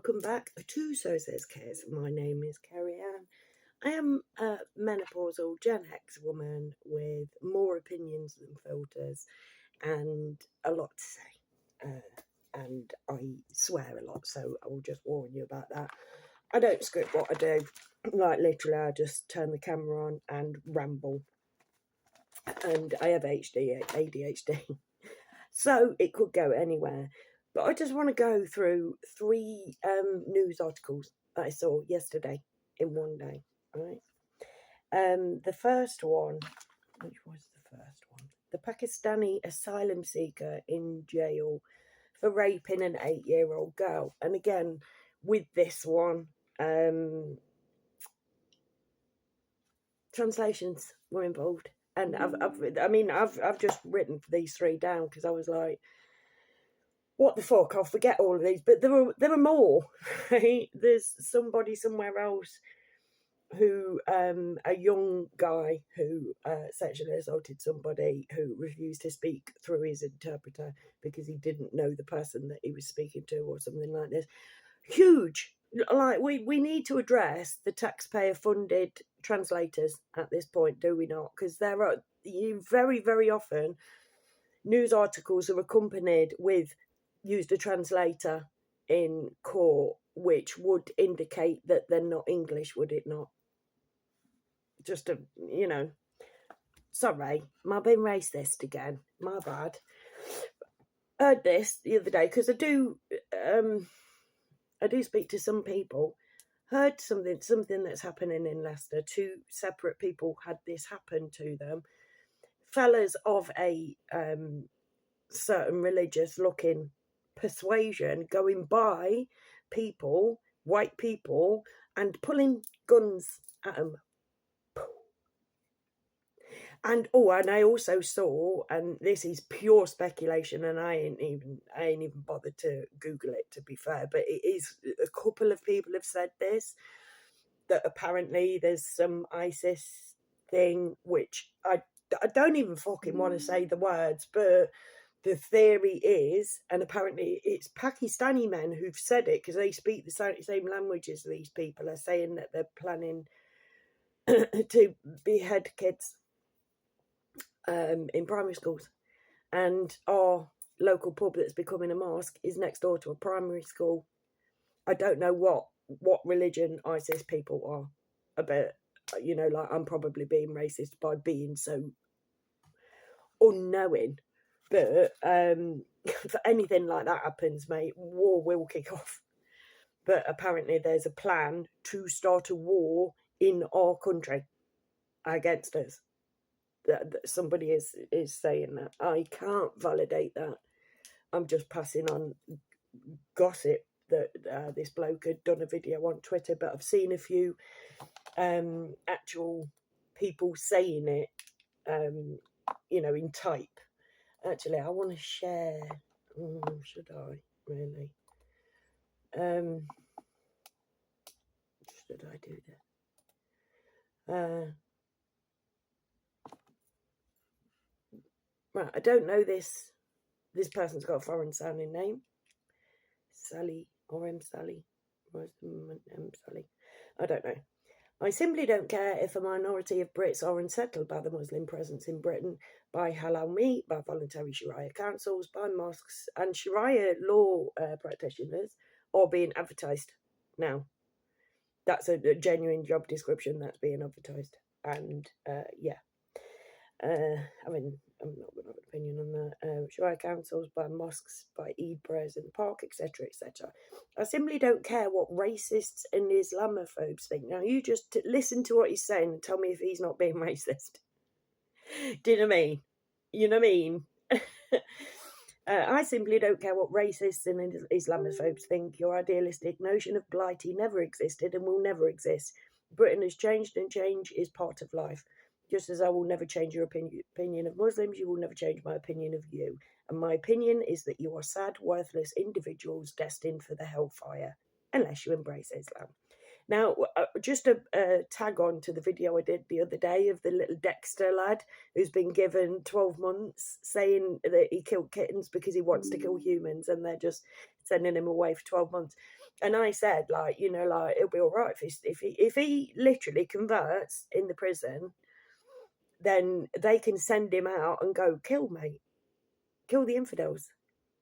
welcome back to So Says Cares. My name is Kerry Ann. I am a menopausal Gen X woman with more opinions than filters and a lot to say. And I swear a lot, so I will just warn you about that. I don't script what I do. Like, literally, I just turn the camera on and ramble. And I have ADHD. So it could go anywhere. But I just want to go through 3 news articles that I saw yesterday in one day. Right. The first one, which was the first one? The Pakistani asylum seeker in jail for raping an 8-year-old girl. And again, with this one, translations were involved. And I've just written these 3 down because I was like, what the fuck, I'll forget all of these. But there are more, right? There's somebody somewhere else who, a young guy who sexually assaulted somebody who refused to speak through his interpreter because he didn't know the person that he was speaking to or something like this. Huge. Like, we need to address the taxpayer-funded translators at this point, do we not? Because there are, very, very often, news articles are accompanied with used a translator in court, which would indicate that they're not English, would it not? Just a, sorry, am I being racist again? My bad. Heard this the other day because I do speak to some people. Heard something that's happening in Leicester. 2 separate people had this happen to them. Fellas of a certain religious looking persuasion going by people, white people, and pulling guns at them. And I also saw, and this is pure speculation, and I ain't even bothered to Google it, to be fair, but it is, a couple of people have said this, that apparently there's some ISIS thing, which I don't even fucking want to say the words, but the theory is, and apparently it's Pakistani men who've said it, because they speak the same languages, these people are saying that they're planning to behead kids in primary schools. And our local pub that's becoming a mosque is next door to a primary school. I don't know what religion ISIS people are, but, like, I'm probably being racist by being so unknowing. But if anything like that happens, mate, war will kick off. But apparently there's a plan to start a war in our country against us. That somebody is saying that. I can't validate that. I'm just passing on gossip that this bloke had done a video on Twitter, but I've seen a few actual people saying it, in type. Actually, I want to share. Should I really? Should I do that? Right, I don't know this. This person's got a foreign sounding name. Sally or M. Sally. Or M. Sally. I don't know. I simply don't care if a minority of Brits are unsettled by the Muslim presence in Britain, by halal meat, by voluntary Sharia councils, by mosques, and Sharia law practitioners are being advertised now. That's a genuine job description that's being advertised. And, yeah. I'm not going to have an opinion on that. Sharia councils, by mosques, by Eid prayers in the park, etc., etc. I simply don't care what racists and Islamophobes think. Now, you just listen to what he's saying and tell me if he's not being racist. Do you know what I mean? You know what I mean? I simply don't care what racists and Islamophobes think. Your idealistic notion of Blighty never existed and will never exist. Britain has changed, and change is part of life. Just as I will never change your opinion of Muslims, you will never change my opinion of you. And my opinion is that you are sad, worthless individuals destined for the hellfire, unless you embrace Islam. Now, just a tag on to the video I did the other day of the little Dexter lad who's been given 12 months, saying that he killed kittens because he wants to kill humans, and they're just sending him away for 12 months. And I said, like, you know, like, it'll be all right if he literally converts in the prison, then they can send him out and go, kill, mate. Kill the infidels.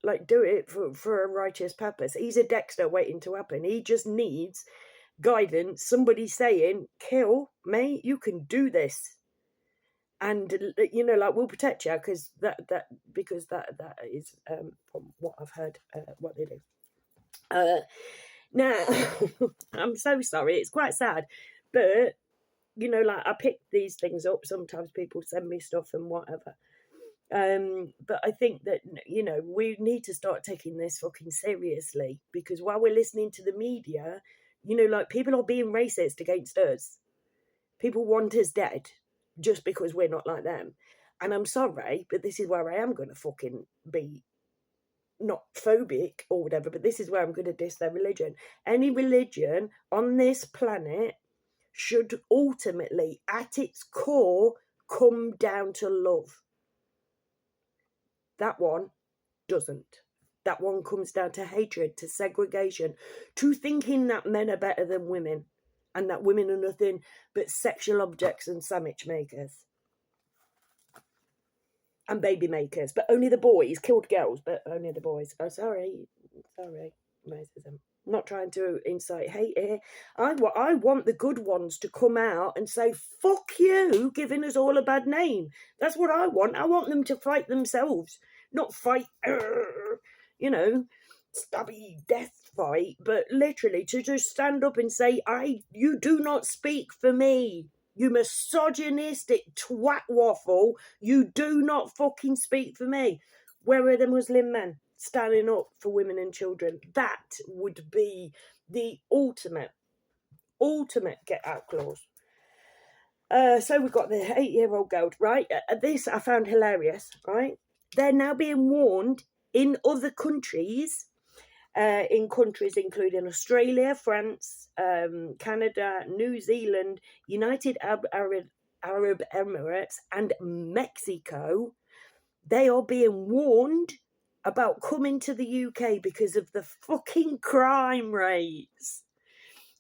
Like, do it for a righteous purpose. He's a Dexter waiting to happen. He just needs guidance, somebody saying, kill, mate, you can do this. And, you know, like, we'll protect you, because that is, from what I've heard, what they do. Now, I'm so sorry, it's quite sad, but, you know, like, I pick these things up. Sometimes people send me stuff and whatever. But I think that, you know, we need to start taking this fucking seriously, because while we're listening to the media, you know, like, people are being racist against us. People want us dead just because we're not like them. And I'm sorry, but this is where I am going to fucking be not phobic or whatever, but this is where I'm going to diss their religion. Any religion on this planet should ultimately, at its core, come down to love. That one doesn't. That one comes down to hatred, to segregation, to thinking that men are better than women, and that women are nothing but sexual objects and sandwich makers and baby makers. But only the boys killed girls, but only the boys. Oh, sorry, racism. I'm not trying to incite hate here. I want the good ones to come out and say, fuck you, giving us all a bad name. That's what I want. I want them to fight themselves, not fight, you know, stabby death fight, but literally to just stand up and say, you do not speak for me. You misogynistic twat waffle. You do not fucking speak for me. Where are the Muslim men standing up for women and children? That would be the ultimate get out clause. So we've got the 8-year-old girl, right? This I found hilarious, right? They're now being warned in other countries, in countries including Australia, France, Canada, New Zealand, United Arab Emirates, and Mexico. They are being warned about coming to the UK because of the fucking crime rates.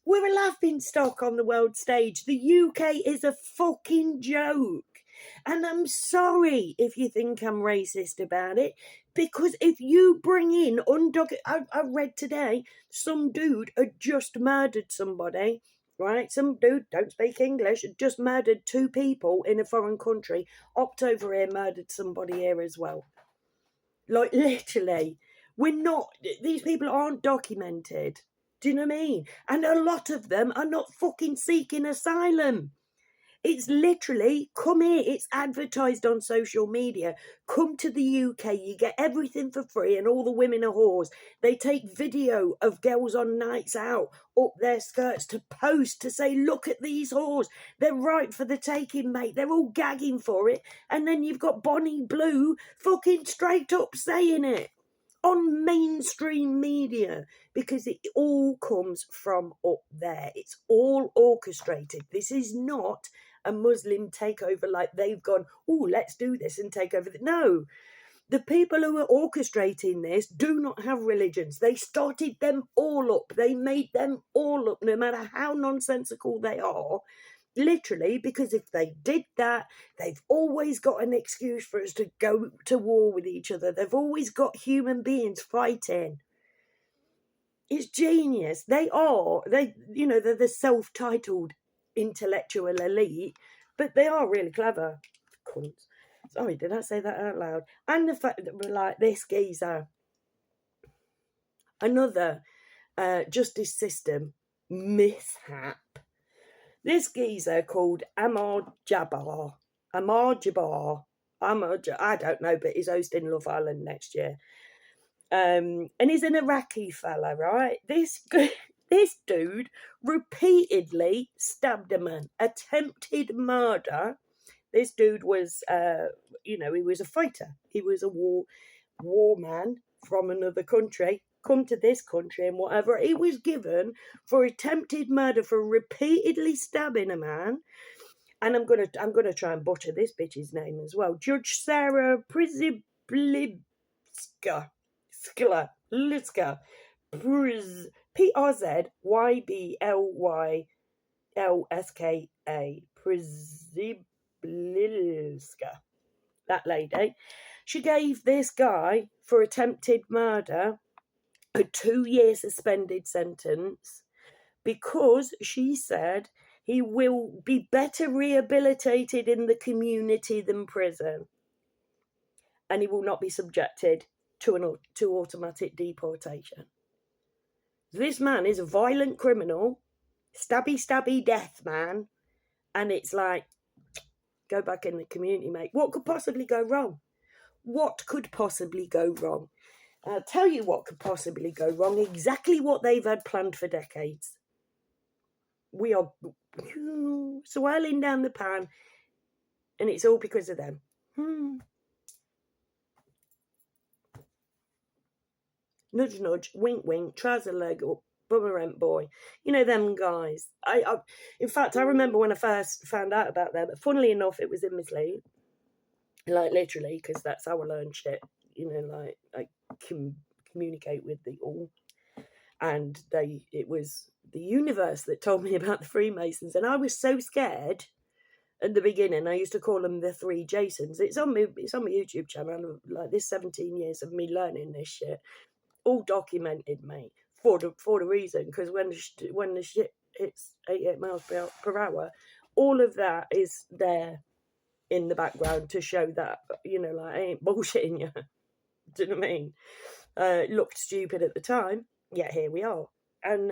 We're a laughing stock on the world stage. The UK is a fucking joke. And I'm sorry if you think I'm racist about it, because if you bring in I read today, some dude had just murdered somebody, right? Some dude, don't speak English, had just murdered 2 people in a foreign country, hopped over here, murdered somebody here as well. Like, literally, these people aren't documented. Do you know what I mean? And a lot of them are not fucking seeking asylum. It's literally, come here, it's advertised on social media. Come to the UK, you get everything for free, and all the women are whores. They take video of girls on nights out up their skirts to post to say, look at these whores. They're right for the taking, mate. They're all gagging for it. And then you've got Bonnie Blue fucking straight up saying it on mainstream media, because it all comes from up there. It's all orchestrated. This is not a Muslim takeover, like they've gone, oh, let's do this and take over. No, the people who are orchestrating this do not have religions. They started them all up. They made them all up, no matter how nonsensical they are. Literally, because if they did that, they've always got an excuse for us to go to war with each other. They've always got human beings fighting. It's genius. They're the self-titled intellectual elite, but they are really clever. Cunts. Sorry, did I say that out loud? And the fact that we're like this geezer, another justice system mishap. This geezer called Ahmad Jabbar, I don't know, but he's hosting Love Island next year. And he's an Iraqi fella, right? This dude repeatedly stabbed a man, attempted murder. This dude was, he was a fighter. He was a war man from another country, come to this country, and whatever. He was given for attempted murder for repeatedly stabbing a man. And I'm gonna try and butcher this bitch's name as well. Judge Sarah Przybliska. Przybylska, Przybylska, that lady. She gave this guy for attempted murder a 2-year suspended sentence because she said he will be better rehabilitated in the community than prison, and he will not be subjected to automatic deportation. This man is a violent criminal, stabby death man, and it's like, go back in the community, mate. What could possibly go wrong? What could possibly go wrong? I'll tell you what could possibly go wrong. Exactly what they've had planned for decades. We are swirling down the pan, and it's all because of them. Nudge, nudge, wink, wink, trouser leg up, boomerang boy. You know them guys. In fact, I remember when I first found out about them. Funnily enough, it was in my sleep. Like, literally, because that's how I learn shit. You know, like, I can communicate with the all. And it was the universe that told me about the Freemasons. And I was so scared at the beginning. I used to call them the Three Jasons. It's on my YouTube channel. Like, this 17 years of me learning this shit. All documented, mate, for the reason, because when the shit hits 88 miles per hour, all of that is there in the background to show that, you know, like, I ain't bullshitting you. Do you know what I mean? It looked stupid at the time, yet here we are. And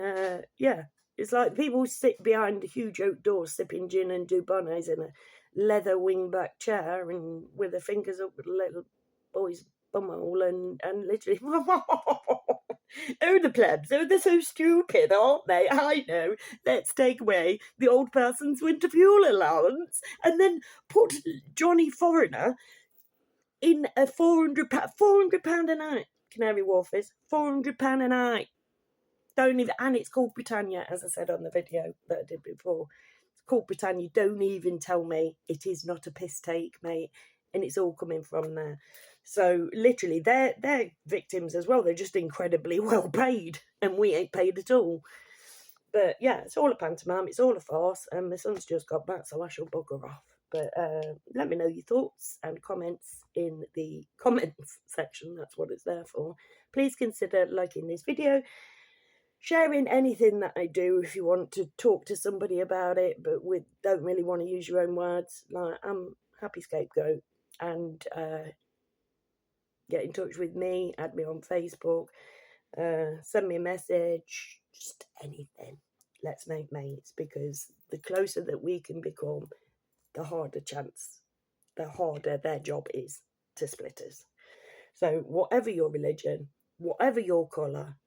yeah, it's like people sit behind huge oak doors sipping gin and dubonnaise in a leather wingback chair and with their fingers up with a little boy's bumhole and literally, oh, the plebs, oh, they're so stupid, aren't they? I know. Let's take away the old person's winter fuel allowance and then put Johnny Foreigner in a £400 a night. Canary Wharf is £400 a night. Don't even, and it's called Britannia, as I said on the video that I did before. It's called Britannia. Don't even tell me it is not a piss take, mate. And it's all coming from there. So literally, they're victims as well. They're just incredibly well paid, and we ain't paid at all. But yeah, it's all a pantomime. It's all a farce. And my son's just got back, so I shall bugger off. But let me know your thoughts and comments in the comments section. That's what it's there for. Please consider liking this video, sharing anything that I do if you want to talk to somebody about it, but don't really want to use your own words. Like, I'm happy scapegoat. And get in touch with me, add me on Facebook, send me a message, just anything. Let's make mates, because the closer that we can become, the harder their job is to split us. So whatever your religion, whatever your colour,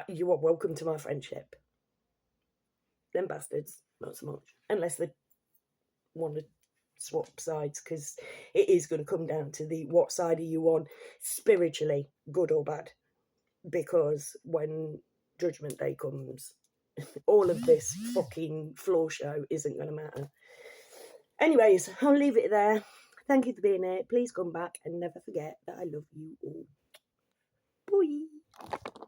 you are welcome to my friendship. Them bastards, not so much. Unless they want to swap sides, because it is going to come down to what side are you on spiritually, good or bad. Because when Judgment Day comes, all of this fucking floor show isn't going to matter. Anyways, I'll leave it there. Thank you for being here. Please come back and never forget that I love you all. Bye.